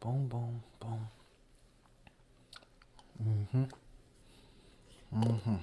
Boom, boom, boom. Mm-hmm. Mm-hmm.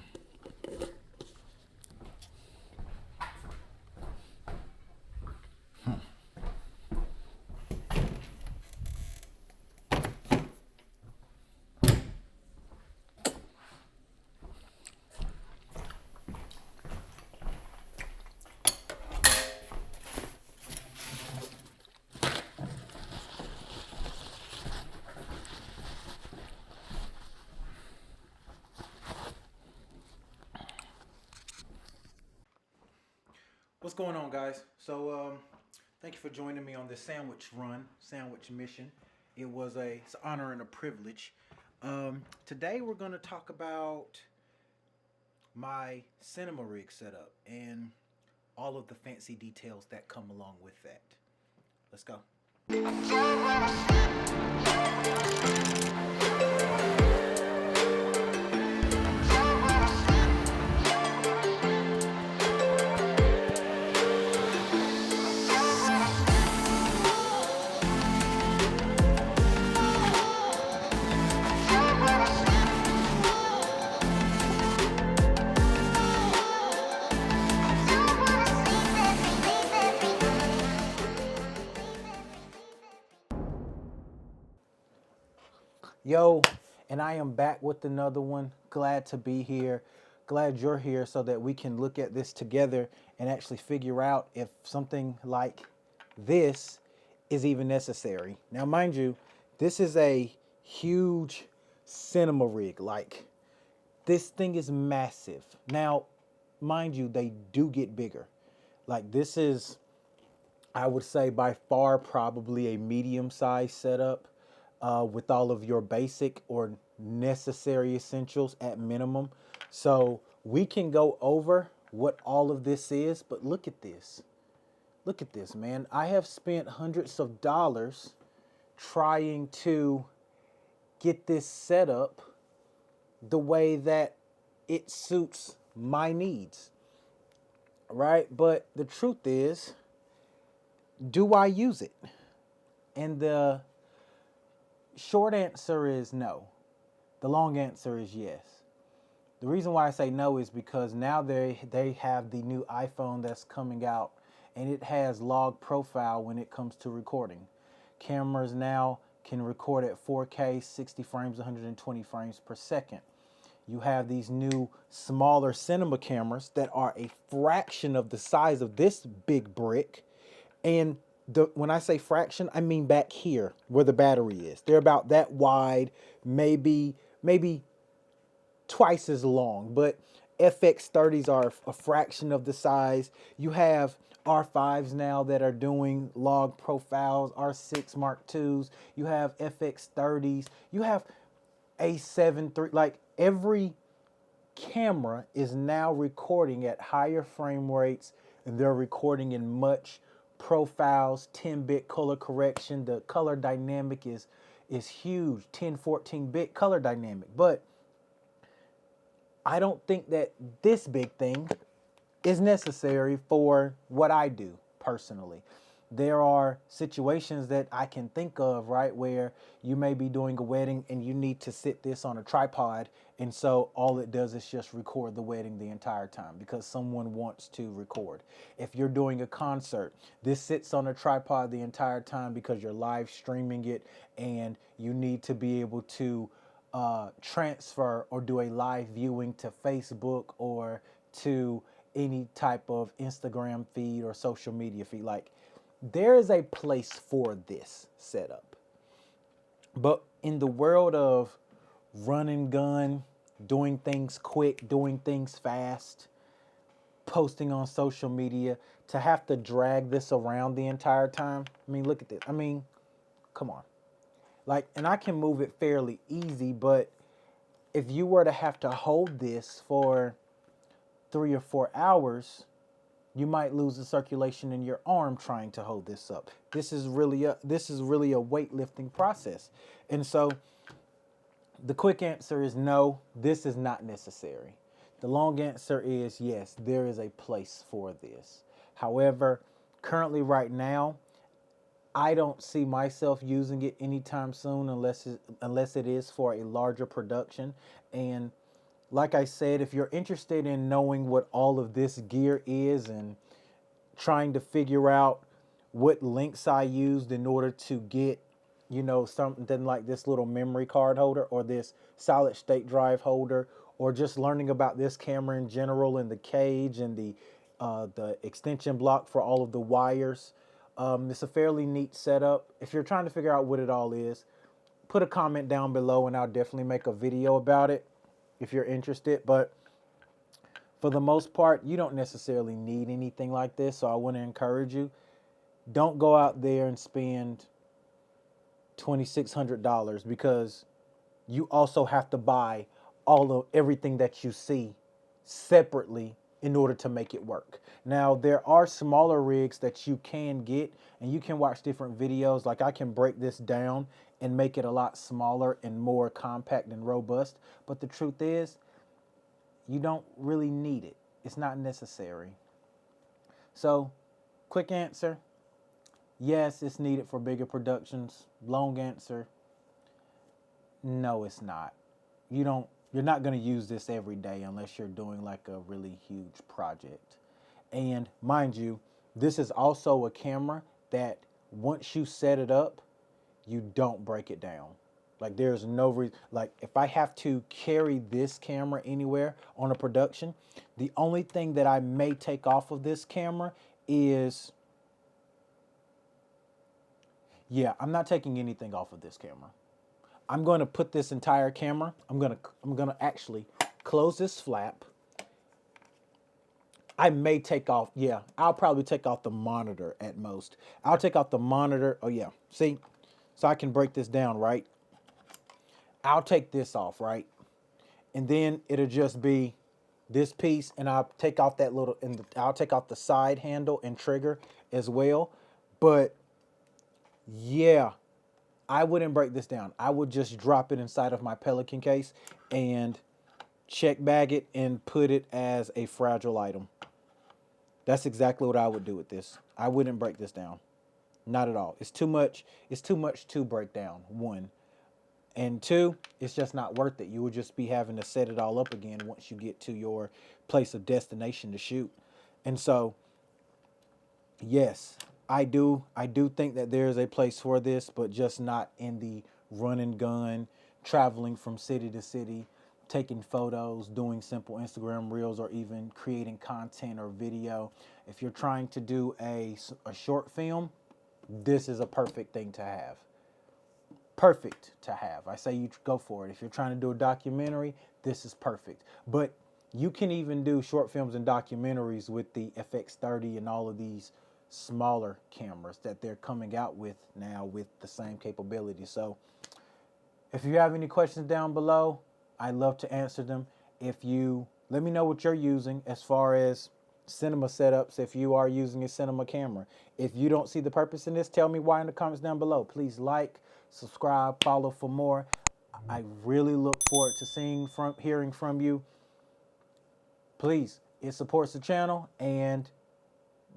What's going on, guys? Thank you for joining me on this sandwich mission. It's an honor and a privilege. Today we're going to talk about my cinema rig setup and all of the fancy details that come along with that. Let's go. Yo, and I am back with another one. Glad to be here. Glad you're here so that we can look at this together and actually figure out if something like this is even necessary. Now, mind you, this is a huge cinema rig. Like, this thing is massive. Now, mind you, they do get bigger. Like, this is, I would say, by far probably a medium sized setup with all of your basic or necessary essentials at minimum. So we can go over what all of this is, but look at this. Look at this, man. I have spent hundreds of dollars trying to get this set up the way that it suits my needs, right? But the truth is, do I use it? And the short answer is no. The long answer is yes. The reason why I say no is because now they have the new iPhone that's coming out, and it has log profile when it comes to recording. Cameras now can record at 4K, 60 frames, 120 frames per second. You have these new smaller cinema cameras that are a fraction of the size of this big brick. And when I say fraction, I mean back here where the battery is. They're about that wide, maybe twice as long, but FX30s are a fraction of the size. You have R5s now that are doing log profiles, R6 Mark IIs. You have FX30s. You have A7 III. Like, every camera is now recording at higher frame rates, and they're recording in much profiles, 10-bit color correction. The color dynamic is huge, 10, 14-bit color dynamic. But I don't think that this big thing is necessary for what I do personally. There are situations that I can think of, right, where you may be doing a wedding and you need to sit this on a tripod, and so all it does is just record the wedding the entire time because someone wants to record. If you're doing a concert, this sits on a tripod the entire time because you're live streaming it and you need to be able to transfer or do a live viewing to Facebook or to any type of Instagram feed or social media feed. Like, there is a place for this setup. But in the world of run and gun, doing things quick, doing things fast, posting on social media, to have to drag this around the entire time. I mean, look at this. I mean, come on. Like, and I can move it fairly easy, but if you were to have to hold this for 3 or 4 hours, you might lose the circulation in your arm trying to hold this up. This is really a weightlifting process. And so the quick answer is no, this is not necessary. The long answer is yes, there is a place for this. However, currently right now, I don't see myself using it anytime soon unless it is for a larger production. And like I said, if you're interested in knowing what all of this gear is and trying to figure out what links I used in order to get, something like this little memory card holder or this solid state drive holder, or just learning about this camera in general and the cage and the extension block for all of the wires. It's a fairly neat setup. If you're trying to figure out what it all is, put a comment down below and I'll definitely make a video about it if you're interested. But for the most part, you don't necessarily need anything like this. So I want to encourage you, don't go out there and spend $2,600 because you also have to buy all of everything that you see separately in order to make it work. Now, there are smaller rigs that you can get and you can watch different videos. Like I can break this down and make it a lot smaller and more compact and robust. But the truth is, you don't really need it. It's not necessary. So, quick answer, yes, it's needed for bigger productions. Long answer, no, it's not. You're not going to use this every day unless you're doing like a really huge project. And mind you, this is also a camera that once you set it up, you don't break it down. Like there's no reason, like if I have to carry this camera anywhere on a production, the only thing that I may take off of this camera is, yeah, I'm not taking anything off of this camera. I'm going to put this entire camera, I'm going to actually close this flap. I may take off, yeah, I'll probably take off the monitor at most. I'll take off the monitor. Oh yeah, see? So I can break this down, right? I'll take this off, right? And then it'll just be this piece, and I'll take off that little, and I'll take off the side handle and trigger as well. But yeah, I wouldn't break this down. I would just drop it inside of my Pelican case and check bag it and put it as a fragile item. That's exactly what I would do with this. I wouldn't break this down. Not at all. It's too much. It's too much to break down. One. And two, it's just not worth it. You would just be having to set it all up again once you get to your place of destination to shoot. And so, yes, I do think that there's a place for this, but just not in the run and gun, traveling from city to city, taking photos, doing simple Instagram reels, or even creating content or video. If you're trying to do a short film, this is a perfect thing to have. Perfect to have. I say you go for it. If you're trying to do a documentary, this is perfect. But you can even do short films and documentaries with the FX30 and all of these smaller cameras that they're coming out with now with the same capability. So if you have any questions down below, I'd love to answer them. If you let me know what you're using as far as cinema setups, if you are using a cinema camera. If you don't see the purpose in this, tell me why in the comments down below. Please like, subscribe, follow for more. I really look forward to hearing from you. Please, it supports the channel, and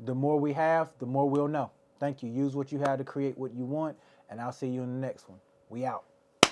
the more we have, the more we'll know. Thank you. Use what you have to create what you want, and I'll see you in the next one. We out.